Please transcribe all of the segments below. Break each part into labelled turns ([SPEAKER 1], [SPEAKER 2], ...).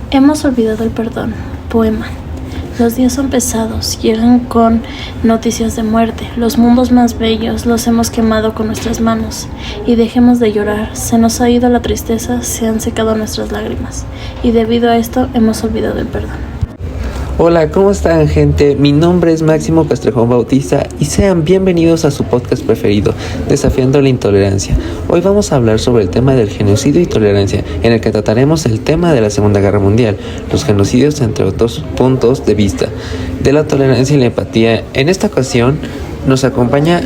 [SPEAKER 1] Hemos olvidado el perdón. Poema. Los días son pesados, llegan con noticias de muerte. Los mundos más bellos los hemos quemado con nuestras manos. Y dejemos de llorar, se nos ha ido la tristeza, se han secado nuestras lágrimas. Y debido a esto hemos olvidado el perdón.
[SPEAKER 2] Hola, ¿cómo están, gente? Mi nombre es Máximo Castrejón Bautista y sean bienvenidos a su podcast preferido, Desafiando la Intolerancia. Hoy vamos a hablar sobre el tema del genocidio y tolerancia, en el que trataremos el tema de la Segunda Guerra Mundial, los genocidios entre otros puntos de vista, de la tolerancia y la empatía. En esta ocasión nos acompaña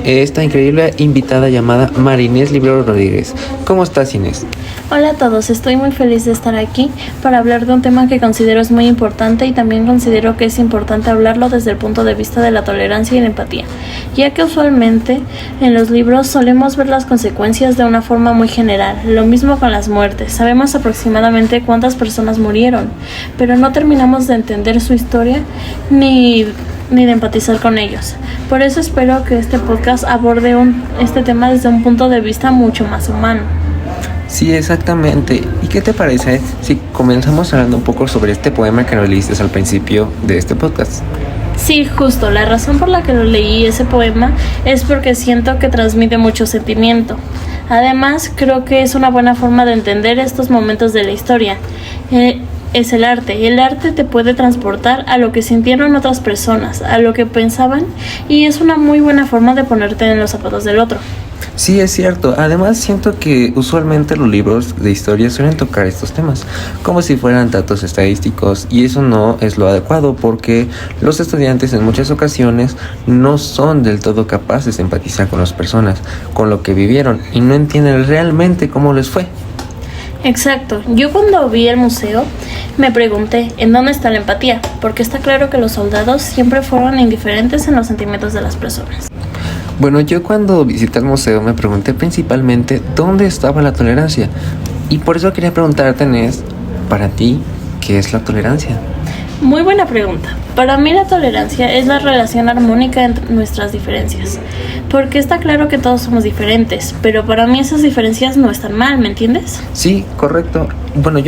[SPEAKER 2] esta increíble invitada llamada Marinés Librero Rodríguez. ¿Cómo estás, Inés?
[SPEAKER 1] Hola a todos, estoy muy feliz de estar aquí para hablar de un tema que considero es muy importante y también considero que es importante hablarlo desde el punto de vista de la tolerancia y la empatía, ya que usualmente en los libros solemos ver las consecuencias de una forma muy general. Lo mismo con las muertes, sabemos aproximadamente cuántas personas murieron, pero no terminamos de entender su historia ni de empatizar con ellos. Por eso espero que este podcast aborde este tema desde un punto de vista mucho más humano.
[SPEAKER 2] Sí, exactamente. ¿Y qué te parece si comenzamos hablando un poco sobre este poema que nos leíste al principio de este podcast?
[SPEAKER 1] Sí, justo. La razón por la que lo leí ese poema es porque siento que transmite mucho sentimiento. Además, creo que es una buena forma de entender estos momentos de la historia. Es el arte. El arte te puede transportar a lo que sintieron otras personas, a lo que pensaban, y es una muy buena forma de ponerte en los zapatos del otro.
[SPEAKER 2] Sí, es cierto. Además, siento que usualmente los libros de historia suelen tocar estos temas, como si fueran datos estadísticos, y eso no es lo adecuado porque los estudiantes en muchas ocasiones no son del todo capaces de empatizar con las personas, con lo que vivieron, y no entienden realmente cómo les fue.
[SPEAKER 1] Exacto. Yo cuando vi el museo me pregunté ¿en dónde está la empatía? Porque está claro que los soldados siempre fueron indiferentes en los sentimientos de las personas.
[SPEAKER 2] Bueno, yo cuando visité el museo me pregunté principalmente dónde estaba la tolerancia. Y por eso quería preguntarte, Inés, para ti, ¿qué es la tolerancia?
[SPEAKER 1] Muy buena pregunta. Para mí la tolerancia es la relación armónica entre nuestras diferencias. Porque está claro que todos somos diferentes, pero para mí esas diferencias no están mal, ¿me entiendes?
[SPEAKER 2] Sí, correcto. Bueno,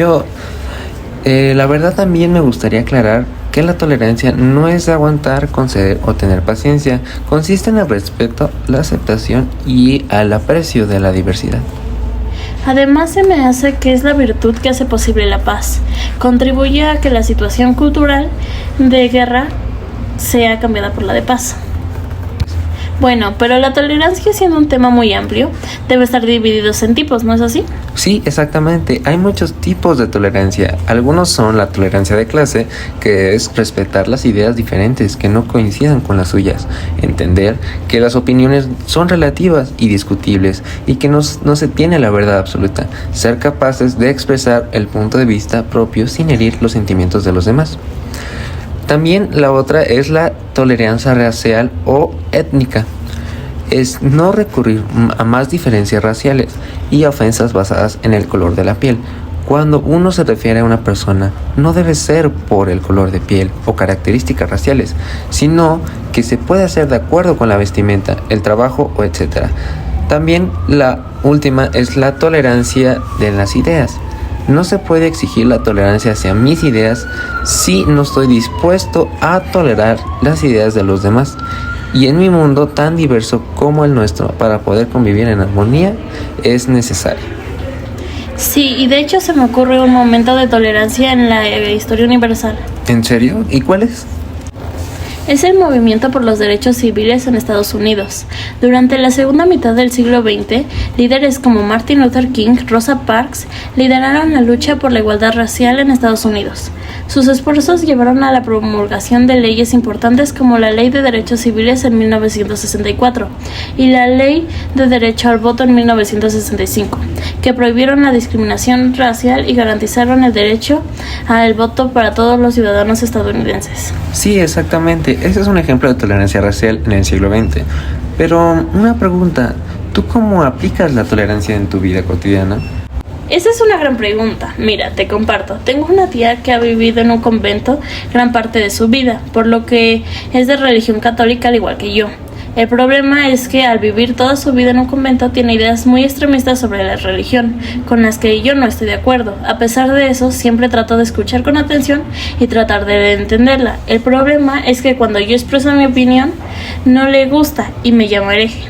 [SPEAKER 2] la verdad también me gustaría aclarar que la tolerancia no es aguantar, conceder o tener paciencia. Consiste en el respeto, la aceptación y el aprecio de la diversidad.
[SPEAKER 1] Además se me hace que es la virtud que hace posible la paz. Contribuye a que la situación cultural de guerra sea cambiada por la de paz. Bueno, pero la tolerancia, siendo un tema muy amplio, debe estar divididos en tipos, ¿no es así?
[SPEAKER 2] Sí, exactamente. Hay muchos tipos de tolerancia. Algunos son la tolerancia de clase, que es respetar las ideas diferentes que no coincidan con las suyas. Entender que las opiniones son relativas y discutibles y que no se tiene la verdad absoluta. Ser capaces de expresar el punto de vista propio sin herir los sentimientos de los demás. También la otra es la tolerancia racial o étnica. Es no recurrir a más diferencias raciales y ofensas basadas en el color de la piel. Cuando uno se refiere a una persona, no debe ser por el color de piel o características raciales, sino que se puede hacer de acuerdo con la vestimenta, el trabajo o etc. También la última es la tolerancia de las ideas. No se puede exigir la tolerancia hacia mis ideas si no estoy dispuesto a tolerar las ideas de los demás. Y en mi mundo tan diverso como el nuestro, para poder convivir en armonía, es necesario.
[SPEAKER 1] Sí, y de hecho se me ocurre un momento de tolerancia en la historia universal.
[SPEAKER 2] ¿En serio? ¿Y cuál es?
[SPEAKER 1] Es el movimiento por los derechos civiles en Estados Unidos. Durante la segunda mitad del siglo XX, líderes como Martin Luther King, Rosa Parks, lideraron la lucha por la igualdad racial en Estados Unidos. Sus esfuerzos llevaron a la promulgación de leyes importantes como la Ley de Derechos Civiles en 1964 y la Ley de Derecho al Voto en 1965, que prohibieron la discriminación racial y garantizaron el derecho al voto para todos los ciudadanos estadounidenses.
[SPEAKER 2] Sí, exactamente. Ese es un ejemplo de tolerancia racial en el siglo XX. Pero una pregunta, ¿tú cómo aplicas la tolerancia en tu vida cotidiana?
[SPEAKER 1] Esa es una gran pregunta. Mira, te comparto. Tengo una tía que ha vivido en un convento gran parte de su vida, por lo que es de religión católica al igual que yo. El problema es que al vivir toda su vida en un convento tiene ideas muy extremistas sobre la religión, con las que yo no estoy de acuerdo. A pesar de eso, siempre trato de escuchar con atención y tratar de entenderla. El problema es que cuando yo expreso mi opinión, no le gusta y me llama hereje.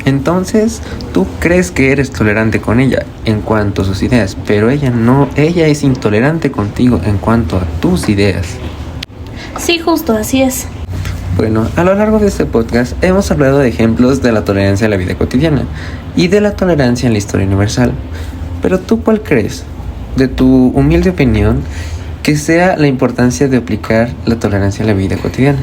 [SPEAKER 2] Entonces, tú crees que eres tolerante con ella en cuanto a sus ideas, pero ella no, ella es intolerante contigo en cuanto a tus ideas.
[SPEAKER 1] Sí, justo, así es.
[SPEAKER 2] Bueno, a lo largo de este podcast hemos hablado de ejemplos de la tolerancia en la vida cotidiana y de la tolerancia en la historia universal. Pero ¿tú cuál crees, de tu humilde opinión, que sea la importancia de aplicar la tolerancia en la vida cotidiana?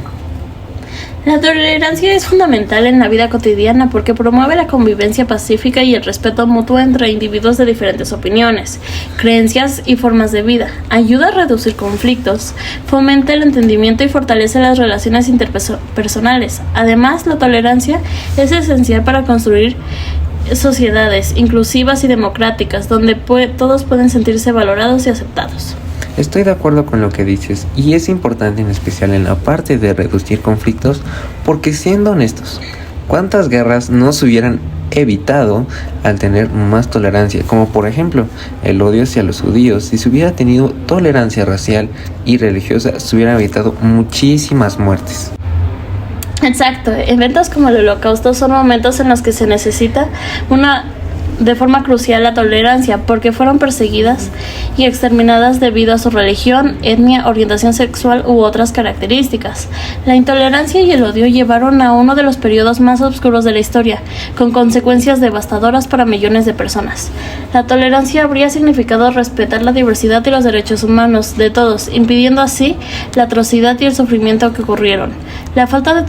[SPEAKER 1] La tolerancia es fundamental en la vida cotidiana porque promueve la convivencia pacífica y el respeto mutuo entre individuos de diferentes opiniones, creencias y formas de vida. Ayuda a reducir conflictos, fomenta el entendimiento y fortalece las relaciones interpersonales. Además, la tolerancia es esencial para construir sociedades inclusivas y democráticas donde todos pueden sentirse valorados y aceptados.
[SPEAKER 2] Estoy de acuerdo con lo que dices y es importante en especial en la parte de reducir conflictos porque siendo honestos, ¿cuántas guerras no se hubieran evitado al tener más tolerancia? Como por ejemplo el odio hacia los judíos. Si se hubiera tenido tolerancia racial y religiosa se hubieran evitado muchísimas muertes.
[SPEAKER 1] Exacto, eventos como el Holocausto son momentos en los que se necesita de forma crucial la tolerancia porque fueron perseguidas y exterminadas debido a su religión, etnia, orientación sexual u otras características. La intolerancia y el odio llevaron a uno de los periodos más oscuros de la historia, con consecuencias devastadoras para millones de personas. La tolerancia habría significado respetar la diversidad y los derechos humanos de todos, impidiendo así la atrocidad y el sufrimiento que ocurrieron. La falta de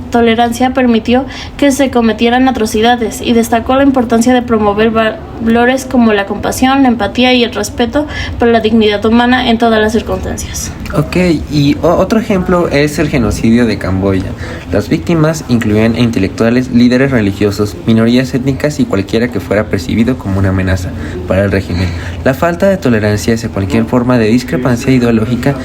[SPEAKER 1] tolerancia permitió que se cometieran atrocidades y destacó la importancia de promover valores como la compasión, la empatía y el respeto por la dignidad humana en todas las circunstancias.
[SPEAKER 2] Ok, y otro ejemplo es el genocidio de Camboya. Las víctimas incluían a intelectuales, líderes religiosos, minorías étnicas y cualquiera que fuera percibido como una amenaza para el régimen. La falta de tolerancia hacia cualquier forma de discrepancia ideológica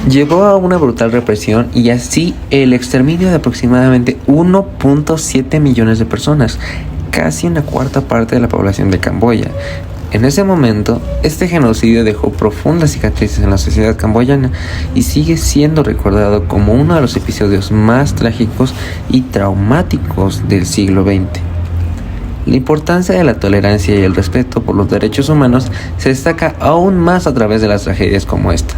[SPEAKER 2] llevó a una brutal represión y así el exterminio de aproximadamente 1.7 millones de personas, casi una cuarta parte de la población de Camboya. En ese momento, este genocidio dejó profundas cicatrices en la sociedad camboyana y sigue siendo recordado como uno de los episodios más trágicos y traumáticos del siglo XX. La importancia de la tolerancia y el respeto por los derechos humanos se destaca aún más a través de las tragedias como esta.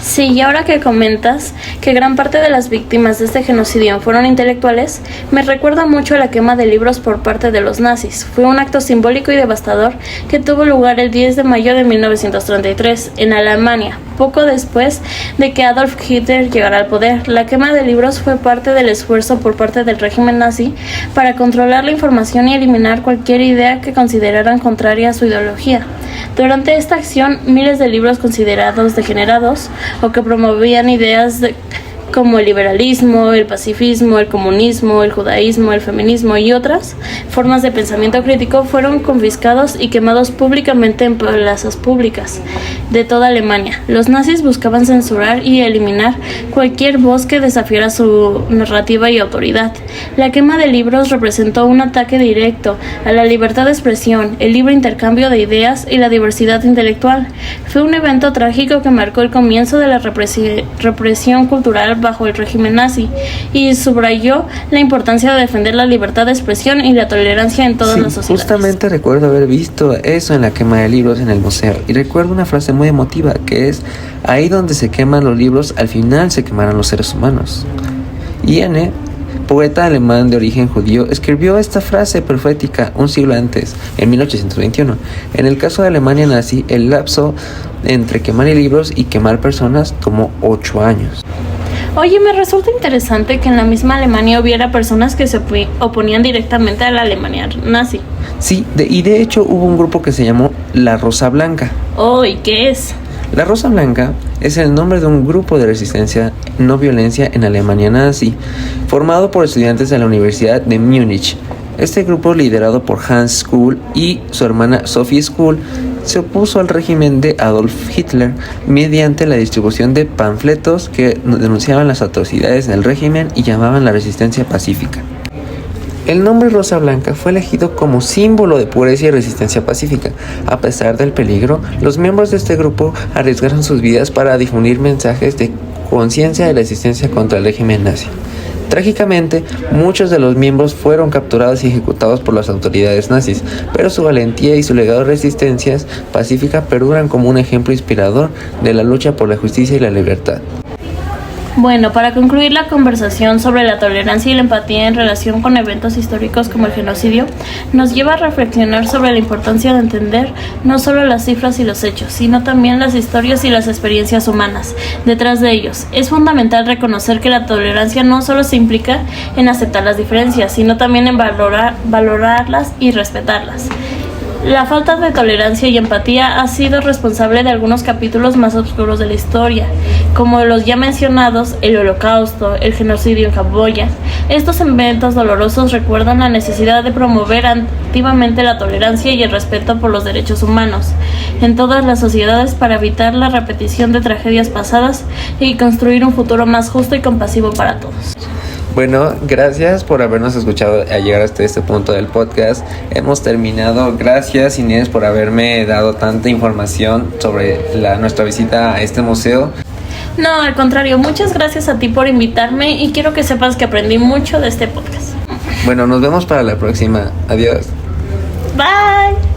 [SPEAKER 1] Sí, y ahora que comentas que gran parte de las víctimas de este genocidio fueron intelectuales, me recuerda mucho a la quema de libros por parte de los nazis. Fue un acto simbólico y devastador que tuvo lugar el 10 de mayo de 1933 en Alemania, poco después de que Adolf Hitler llegara al poder. La quema de libros fue parte del esfuerzo por parte del régimen nazi para controlar la información y eliminar cualquier idea que consideraran contraria a su ideología. Durante esta acción, miles de libros considerados degenerados o que promovían ideas como el liberalismo, el pacifismo, el comunismo, el judaísmo, el feminismo y otras formas de pensamiento crítico fueron confiscados y quemados públicamente en plazas públicas de toda Alemania. Los nazis buscaban censurar y eliminar cualquier voz que desafiara su narrativa y autoridad. La quema de libros representó un ataque directo a la libertad de expresión, el libre intercambio de ideas y la diversidad intelectual. Fue un evento trágico que marcó el comienzo de la represión cultural bajo el régimen nazi y subrayó la importancia de defender la libertad de expresión y la tolerancia en todas las sociedades.
[SPEAKER 2] Justamente recuerdo haber visto eso en la quema de libros en el museo y recuerdo una frase muy emotiva que es: ahí donde se queman los libros, al final se quemarán los seres humanos. Iene, poeta alemán de origen judío, escribió esta frase profética un siglo antes, en 1821. En el caso de Alemania nazi, el lapso entre quemar libros y quemar personas tomó 8 años.
[SPEAKER 1] Oye, me resulta interesante que en la misma Alemania hubiera personas que se oponían directamente a la Alemania nazi.
[SPEAKER 2] Sí, y de hecho hubo un grupo que se llamó La Rosa Blanca.
[SPEAKER 1] Oh, ¿y qué es?
[SPEAKER 2] La Rosa Blanca es el nombre de un grupo de resistencia no violencia en Alemania nazi, formado por estudiantes de la Universidad de Múnich. Este grupo, liderado por Hans Scholl y su hermana Sophie Scholl, se opuso al régimen de Adolf Hitler mediante la distribución de panfletos que denunciaban las atrocidades del régimen y llamaban la resistencia pacífica. El nombre Rosa Blanca fue elegido como símbolo de pureza y resistencia pacífica. A pesar del peligro, los miembros de este grupo arriesgaron sus vidas para difundir mensajes de conciencia y resistencia contra el régimen nazi. Trágicamente, muchos de los miembros fueron capturados y ejecutados por las autoridades nazis, pero su valentía y su legado de resistencia pacífica perduran como un ejemplo inspirador de la lucha por la justicia y la libertad.
[SPEAKER 1] Bueno, para concluir la conversación sobre la tolerancia y la empatía en relación con eventos históricos como el genocidio, nos lleva a reflexionar sobre la importancia de entender no solo las cifras y los hechos, sino también las historias y las experiencias humanas detrás de ellos. Es fundamental reconocer que la tolerancia no solo se implica en aceptar las diferencias, sino también en valorarlas y respetarlas. La falta de tolerancia y empatía ha sido responsable de algunos capítulos más oscuros de la historia, como los ya mencionados, el Holocausto, el genocidio en Camboya. Estos eventos dolorosos recuerdan la necesidad de promover activamente la tolerancia y el respeto por los derechos humanos en todas las sociedades para evitar la repetición de tragedias pasadas y construir un futuro más justo y compasivo para todos.
[SPEAKER 2] Bueno, gracias por habernos escuchado a llegar hasta este punto del podcast. Hemos terminado. Gracias, Inés, por haberme dado tanta información sobre nuestra visita a este museo.
[SPEAKER 1] No, al contrario, muchas gracias a ti por invitarme y quiero que sepas que aprendí mucho de este podcast.
[SPEAKER 2] Bueno, nos vemos para la próxima. Adiós.
[SPEAKER 1] Bye.